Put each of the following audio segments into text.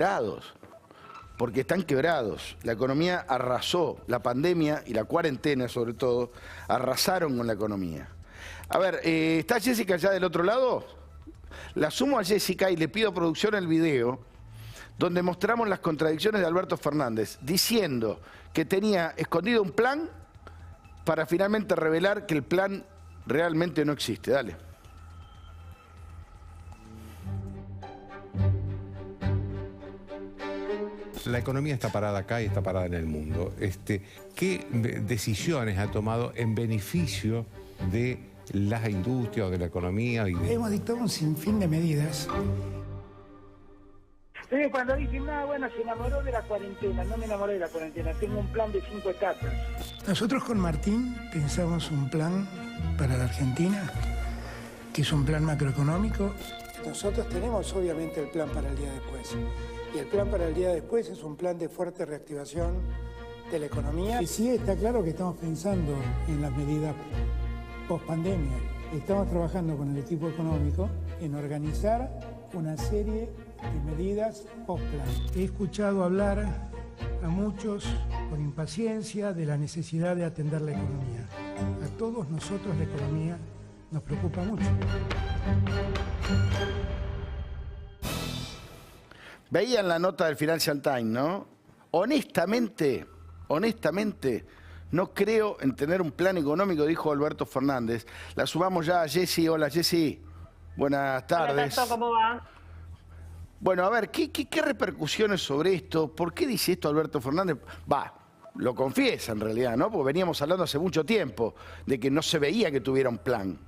quebrados, porque están quebrados. La economía arrasó, la pandemia y la cuarentena sobre todo, arrasaron con la economía. A ver, ¿está Jessica ya del otro lado? La sumo a Jessica y le pido a producción el video donde mostramos las contradicciones de Alberto Fernández, diciendo que tenía escondido un plan para finalmente revelar que el plan realmente no existe. Dale. La economía está parada acá y está parada en el mundo. ¿Qué decisiones ha tomado en beneficio de las industrias o de la economía? Hemos dictado un sinfín de medidas. Cuando dije, no, bueno, se enamoró de la cuarentena. No me enamoré de la cuarentena, tengo un plan de 5 etapas. Nosotros con Martín pensamos un plan para la Argentina, que es un plan macroeconómico. Nosotros tenemos obviamente el plan para el día después. Y el plan para el día después es un plan de fuerte reactivación de la economía. Y sí, está claro que estamos pensando en las medidas post-pandemia. Estamos trabajando con el equipo económico en organizar una serie de medidas post-plan. He escuchado hablar a muchos con impaciencia de la necesidad de atender la economía. A todos nosotros la economía nos preocupa mucho. Veían la nota del Financial Times, ¿no? Honestamente, no creo en tener un plan económico, dijo Alberto Fernández. La sumamos ya a Jessy. Hola, Jessy. Buenas tardes. Hola, Tato, ¿cómo va? Bueno, a ver, ¿qué repercusiones sobre esto? ¿Por qué dice esto Alberto Fernández? Lo confiesa en realidad, ¿no? Porque veníamos hablando hace mucho tiempo de que no se veía que tuviera un plan.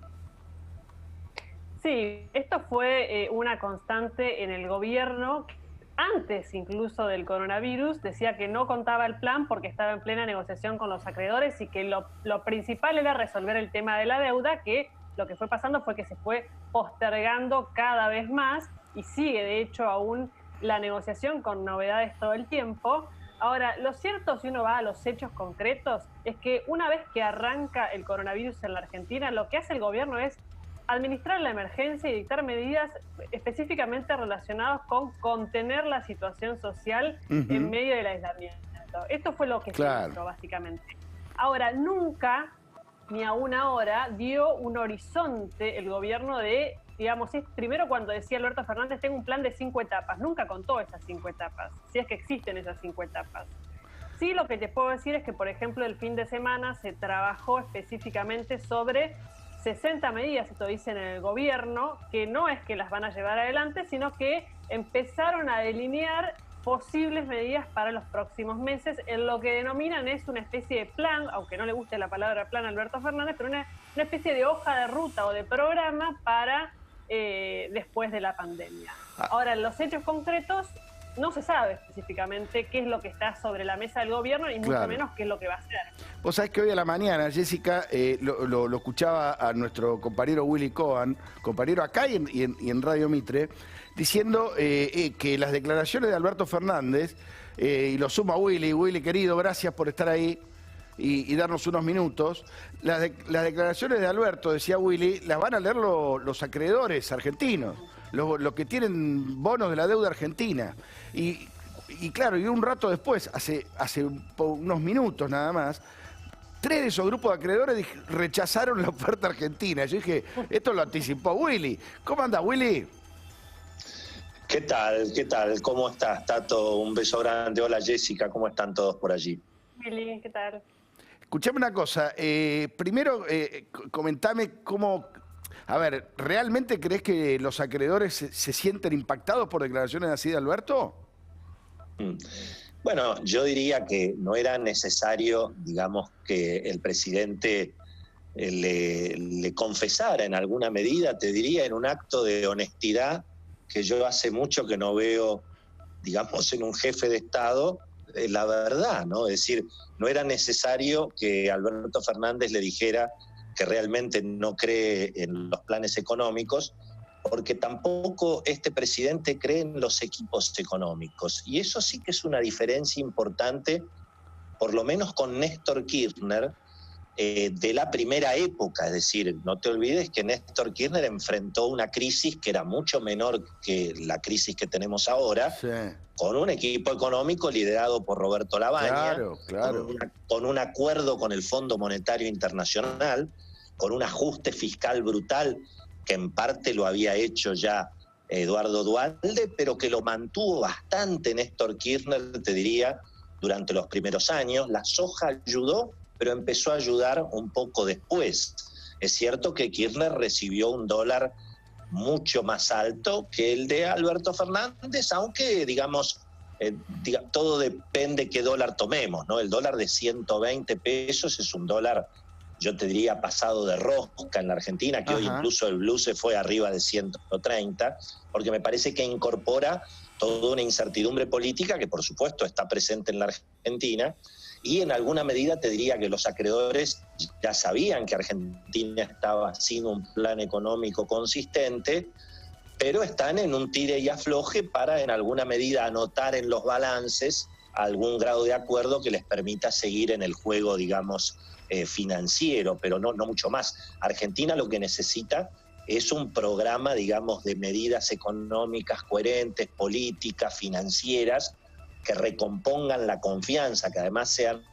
Sí, esto fue una constante en el gobierno. Antes incluso del coronavirus, decía que no contaba el plan porque estaba en plena negociación con los acreedores y que lo principal era resolver el tema de la deuda, que lo que fue pasando fue que se fue postergando cada vez más y sigue de hecho aún la negociación con novedades todo el tiempo. Ahora, lo cierto, si uno va a los hechos concretos, es que una vez que arranca el coronavirus en la Argentina, lo que hace el gobierno es administrar la emergencia y dictar medidas específicamente relacionadas con contener la situación social en medio del aislamiento. Esto fue lo que se hizo, básicamente. Ahora, nunca, ni aún ahora, dio un horizonte el gobierno de, digamos, primero cuando decía Alberto Fernández, tengo un plan de 5 etapas. Nunca contó esas 5 etapas, si es que existen esas 5 etapas. Sí, lo que te puedo decir es que, por ejemplo, el fin de semana se trabajó específicamente sobre 60 medidas, esto dicen en el gobierno, que no es que las van a llevar adelante, sino que empezaron a delinear posibles medidas para los próximos meses, en lo que denominan es una especie de plan, aunque no le guste la palabra plan a Alberto Fernández, pero una especie de hoja de ruta o de programa para después de la pandemia. Ahora, en los hechos concretos, no se sabe específicamente qué es lo que está sobre la mesa del gobierno y mucho menos qué es lo que va a hacer. Vos sabés que hoy a la mañana, Jessica, lo escuchaba a nuestro compañero Willy Cohen, compañero acá y en Radio Mitre, diciendo que las declaraciones de Alberto Fernández, y lo sumo a Willy querido, gracias por estar ahí y darnos unos minutos, las declaraciones de Alberto, decía Willy, las van a leer los acreedores argentinos. Los que tienen bonos de la deuda argentina. Y claro, y un rato después, hace unos minutos nada más, 3 de esos grupos de acreedores rechazaron la oferta argentina. Yo dije, esto lo anticipó Willy. ¿Cómo anda, Willy? ¿Qué tal? ¿Qué tal? ¿Cómo estás, Tato? Un beso grande. Hola, Jessica. ¿Cómo están todos por allí? Willy, ¿qué tal? Escuchame una cosa. Primero, comentame cómo... A ver, ¿realmente crees que los acreedores se sienten impactados por declaraciones así de Alberto? Bueno, yo diría que no era necesario, digamos, que el presidente le confesara en alguna medida, te diría, en un acto de honestidad que yo hace mucho que no veo, digamos, en un jefe de Estado, la verdad, ¿no? Es decir, no era necesario que Alberto Fernández le dijera que realmente no cree en los planes económicos, porque tampoco este presidente cree en los equipos económicos. Y eso sí que es una diferencia importante, por lo menos con Néstor Kirchner, de la primera época. Es decir, no te olvides que Néstor Kirchner enfrentó una crisis que era mucho menor que la crisis que tenemos ahora, Sí. con un equipo económico liderado por Roberto Labaña, Claro. con un acuerdo con el Fondo Monetario Internacional, con un ajuste fiscal brutal que en parte lo había hecho ya Eduardo Duhalde, pero que lo mantuvo bastante Néstor Kirchner, te diría, durante los primeros años. La soja ayudó, pero empezó a ayudar un poco después. Es cierto que Kirchner recibió un dólar mucho más alto que el de Alberto Fernández, aunque, digamos, todo depende qué dólar tomemos, ¿no? El dólar de 120 pesos es un dólar, yo te diría, pasado de rosca en la Argentina, que hoy incluso el blue se fue arriba de 130, porque me parece que incorpora toda una incertidumbre política que, por supuesto, está presente en la Argentina, y en alguna medida te diría que los acreedores ya sabían que Argentina estaba sin un plan económico consistente, pero están en un tire y afloje para en alguna medida anotar en los balances algún grado de acuerdo que les permita seguir en el juego, digamos, financiero, pero no mucho más. Argentina lo que necesita es un programa, digamos, de medidas económicas coherentes, políticas, financieras, que recompongan la confianza, que además sean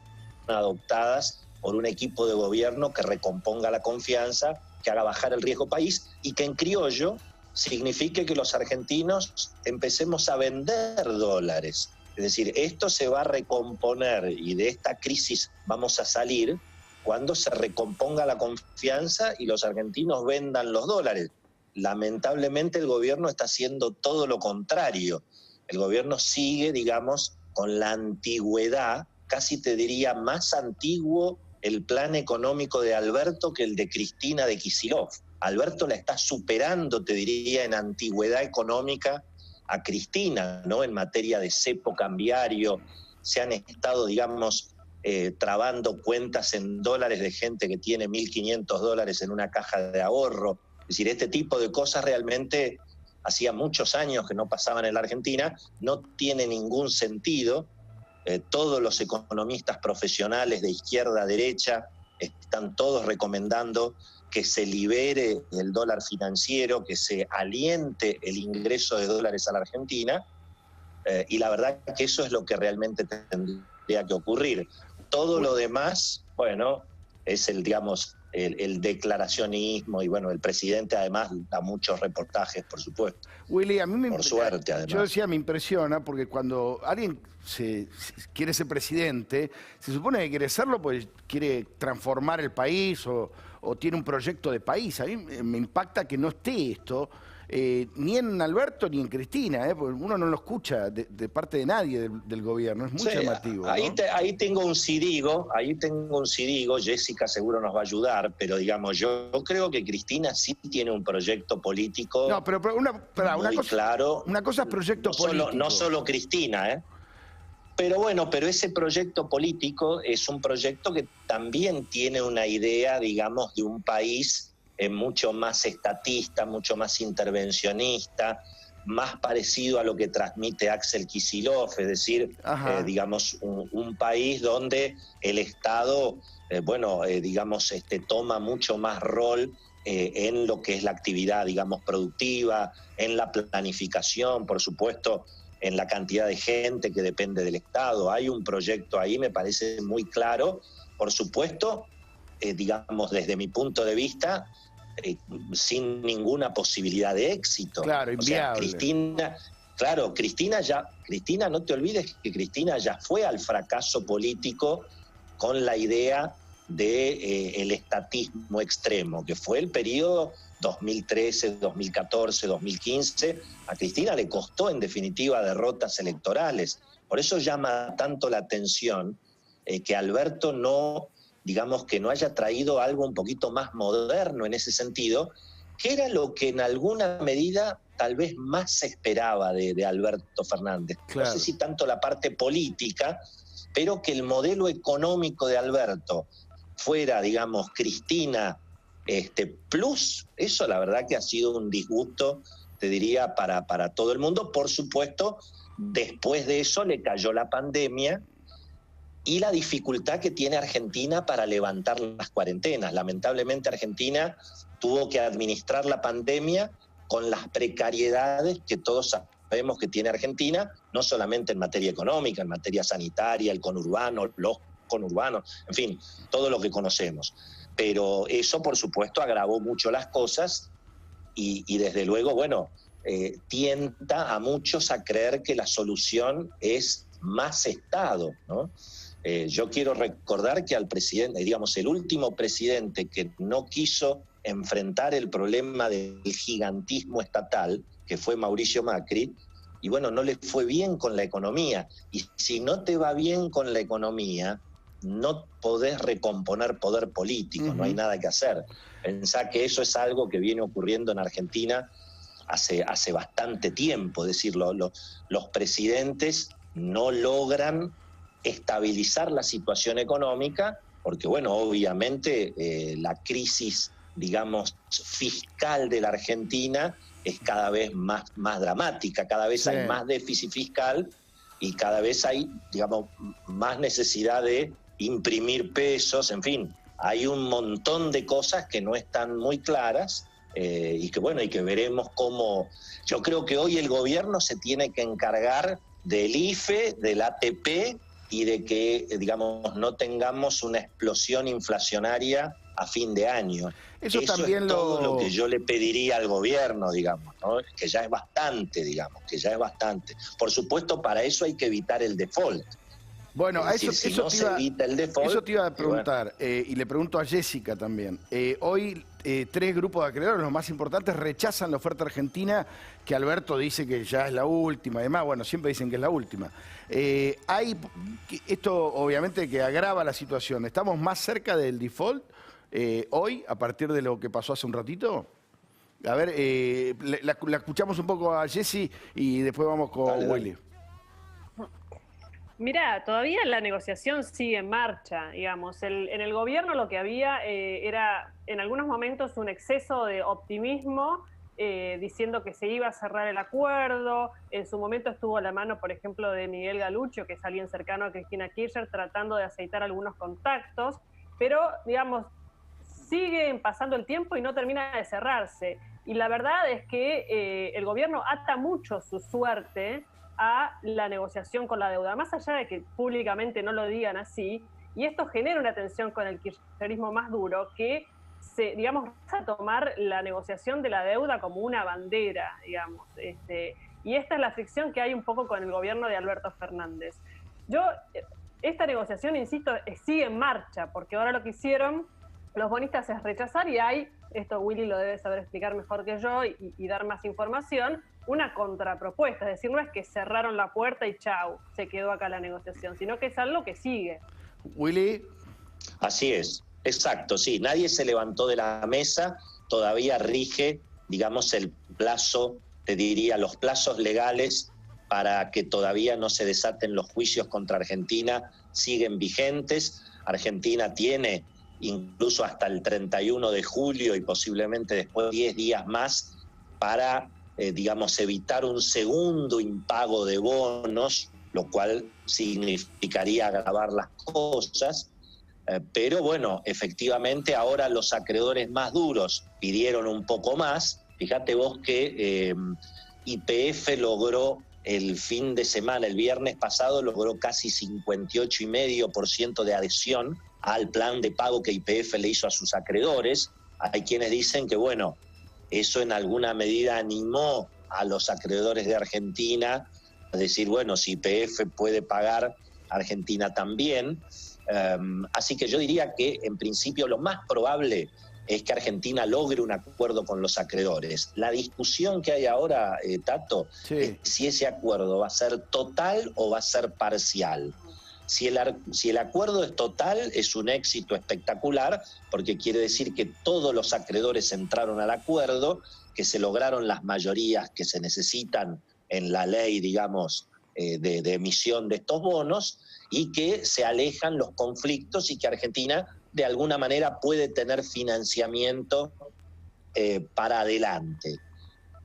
adoptadas por un equipo de gobierno que recomponga la confianza, que haga bajar el riesgo país y que en criollo signifique que los argentinos empecemos a vender dólares. Es decir, esto se va a recomponer y de esta crisis vamos a salir cuando se recomponga la confianza y los argentinos vendan los dólares. Lamentablemente el gobierno está haciendo todo lo contrario. El gobierno sigue, digamos, con la antigüedad, casi te diría más antiguo el plan económico de Alberto que el de Cristina de Kicillof. Alberto la está superando, te diría, en antigüedad económica a Cristina, ¿no? En materia de cepo cambiario, se han estado, digamos, trabando cuentas en dólares de gente que tiene $1.500 en una caja de ahorro. Es decir, este tipo de cosas realmente hacía muchos años que no pasaban en la Argentina, no tiene ningún sentido. Todos los economistas profesionales de izquierda a derecha están todos recomendando que se libere el dólar financiero, que se aliente el ingreso de dólares a la Argentina, y la verdad que eso es lo que realmente tendría que ocurrir. Todo lo demás, bueno, es el, digamos, el declaracionismo, y bueno, el presidente además da muchos reportajes, por supuesto. Willy, a mí por suerte, además. Yo decía, me impresiona, porque cuando alguien quiere ser presidente, se supone que quiere serlo porque quiere transformar el país o tiene un proyecto de país. A mí me impacta que no esté esto, ni en Alberto ni en Cristina, porque uno no lo escucha de parte de nadie del gobierno. Es muy llamativo, ¿no? Ahí tengo un cirigo, Jessica seguro nos va a ayudar, pero digamos, yo creo que Cristina sí tiene un proyecto político. No, pero una cosa, claro. Una cosa es proyecto político. No solo Cristina, Pero bueno, pero ese proyecto político es un proyecto que también tiene una idea, digamos, de un país mucho más estatista, mucho más intervencionista, más parecido a lo que transmite Axel Kicillof, es decir, digamos, un país donde el Estado, digamos, toma mucho más rol en lo que es la actividad, digamos, productiva, en la planificación, por supuesto, en la cantidad de gente que depende del Estado. Hay un proyecto ahí, me parece muy claro, por supuesto, digamos, desde mi punto de vista, sin ninguna posibilidad de éxito. Claro, inviable. O sea, Cristina, no te olvides que Cristina ya fue al fracaso político con la idea de el estatismo extremo, que fue el periodo 2013, 2014, 2015. A Cristina le costó, en definitiva, derrotas electorales. Por eso llama tanto la atención que Alberto no haya traído algo un poquito más moderno en ese sentido, que era lo que en alguna medida tal vez más se esperaba de Alberto Fernández. Claro. No sé si tanto la parte política, pero que el modelo económico de Alberto fuera, digamos, Cristina plus, eso la verdad que ha sido un disgusto, te diría, para todo el mundo. Por supuesto, después de eso le cayó la pandemia, y la dificultad que tiene Argentina para levantar las cuarentenas. Lamentablemente Argentina tuvo que administrar la pandemia con las precariedades que todos sabemos que tiene Argentina, no solamente en materia económica, en materia sanitaria, el conurbano, los conurbanos, en fin, todo lo que conocemos. Pero eso, por supuesto, agravó mucho las cosas y desde luego, bueno, tienta a muchos a creer que la solución es más Estado, ¿no? Yo quiero recordar que al presidente, digamos, el último presidente que no quiso enfrentar el problema del gigantismo estatal, que fue Mauricio Macri, y bueno, no le fue bien con la economía. Y si no te va bien con la economía, no podés recomponer poder político, no hay nada que hacer. Pensá que eso es algo que viene ocurriendo en Argentina hace bastante tiempo, es decir, los presidentes no logran estabilizar la situación económica, porque bueno, obviamente la crisis, digamos, fiscal de la Argentina es cada vez más dramática, cada vez hay más déficit fiscal y cada vez hay, digamos, más necesidad de imprimir pesos, en fin, hay un montón de cosas que no están muy claras y que bueno, y que veremos cómo. Yo creo que hoy el gobierno se tiene que encargar del IFE, del ATP y de que, digamos, no tengamos una explosión inflacionaria a fin de año. Eso también es todo lo que yo le pediría al gobierno, digamos, ¿no? Que ya es bastante, digamos, que ya es bastante. Por supuesto, para eso hay que evitar el default. Bueno, es decir, si no se evita el default, eso te iba a preguntar, y le pregunto a Jessica también. Hoy 3 grupos de acreedores, los más importantes, rechazan la oferta argentina, que Alberto dice que ya es la última. Además, bueno, siempre dicen que es la última. Esto obviamente que agrava la situación. ¿Estamos más cerca del default hoy, a partir de lo que pasó hace un ratito? A ver, la escuchamos un poco a Jessy y después vamos con Willy. Mira, todavía la negociación sigue en marcha, digamos. En el gobierno lo que había era en algunos momentos un exceso de optimismo, diciendo que se iba a cerrar el acuerdo. En su momento estuvo a la mano, por ejemplo, de Miguel Galuccio, que es alguien cercano a Cristina Kirchner, tratando de aceitar algunos contactos, pero, digamos, siguen pasando el tiempo y no termina de cerrarse. Y la verdad es que el gobierno ata mucho su suerte a la negociación con la deuda, más allá de que públicamente no lo digan así, y esto genera una tensión con el kirchnerismo más duro, que digamos, a tomar la negociación de la deuda como una bandera, digamos, y esta es la fricción que hay un poco con el gobierno de Alberto Fernández. Esta negociación, insisto, sigue en marcha, porque ahora lo que hicieron los bonistas es rechazar, y hay, esto Willy lo debe saber explicar mejor que yo y dar más información, una contrapropuesta, es decir, no es que cerraron la puerta y chau, se quedó acá la negociación, sino que es algo que sigue. Willy. Así es, exacto, sí, nadie se levantó de la mesa, todavía rige, digamos, el plazo, te diría, los plazos legales para que todavía no se desaten los juicios contra Argentina, siguen vigentes. Argentina tiene incluso hasta el 31 de julio y posiblemente después 10 días más para digamos, evitar un segundo impago de bonos, lo cual significaría agravar las cosas. Pero bueno, efectivamente ahora los acreedores más duros pidieron un poco más. Fíjate vos que YPF logró el fin de semana, el viernes pasado, logró casi 58,5% de adhesión al plan de pago que YPF le hizo a sus acreedores. Hay quienes dicen que, bueno, eso en alguna medida animó a los acreedores de Argentina a decir, bueno, si YPF puede pagar, Argentina también. Así que yo diría que en principio lo más probable es que Argentina logre un acuerdo con los acreedores. La discusión que hay ahora, Tato, es si ese acuerdo va a ser total o va a ser parcial. Si el acuerdo es total, es un éxito espectacular, porque quiere decir que todos los acreedores entraron al acuerdo, que se lograron las mayorías que se necesitan en la ley, digamos, de emisión de estos bonos, y que se alejan los conflictos y que Argentina, de alguna manera, puede tener financiamiento para adelante.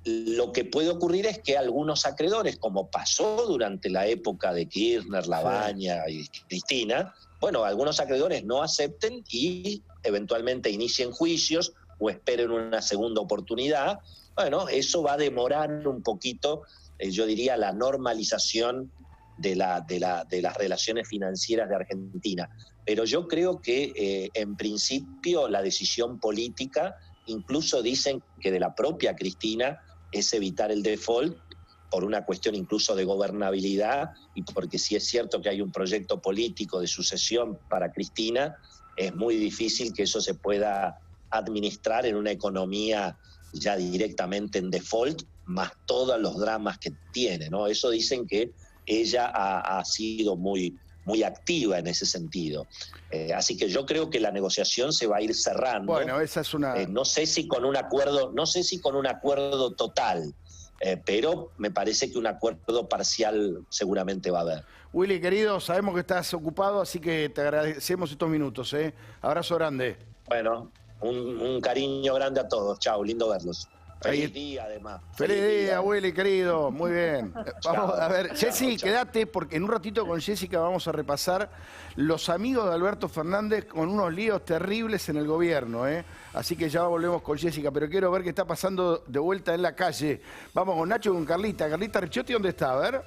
lo que puede ocurrir es que algunos acreedores, como pasó durante la época de Kirchner, Labaña y Cristina, bueno, algunos acreedores no acepten y eventualmente inicien juicios o esperen una segunda oportunidad. Bueno, eso va a demorar un poquito, yo diría, la normalización de las relaciones financieras de Argentina. Pero yo creo que en principio la decisión política, incluso dicen que de la propia Cristina, es evitar el default por una cuestión incluso de gobernabilidad y porque si es cierto que hay un proyecto político de sucesión para Cristina, es muy difícil que eso se pueda administrar en una economía ya directamente en default, más todos los dramas que tiene, ¿no? Eso dicen que ella ha sido muy activa en ese sentido. Así que yo creo que la negociación se va a ir cerrando. Bueno, esa es una... no sé si con un acuerdo total, pero me parece que un acuerdo parcial seguramente va a haber. Willy, querido, sabemos que estás ocupado, así que te agradecemos estos minutos. Abrazo grande. Bueno, un cariño grande a todos. Chao, lindo verlos. Feliz día, además. Feliz día, Willy, querido. Muy bien. Vamos a ver, Jessy, quédate, porque en un ratito con Jessica vamos a repasar los amigos de Alberto Fernández con unos líos terribles en el gobierno, Así que ya volvemos con Jessica, pero quiero ver qué está pasando de vuelta en la calle. Vamos con Nacho y con Carlita. Carlita Ricciotti, ¿dónde está? A ver.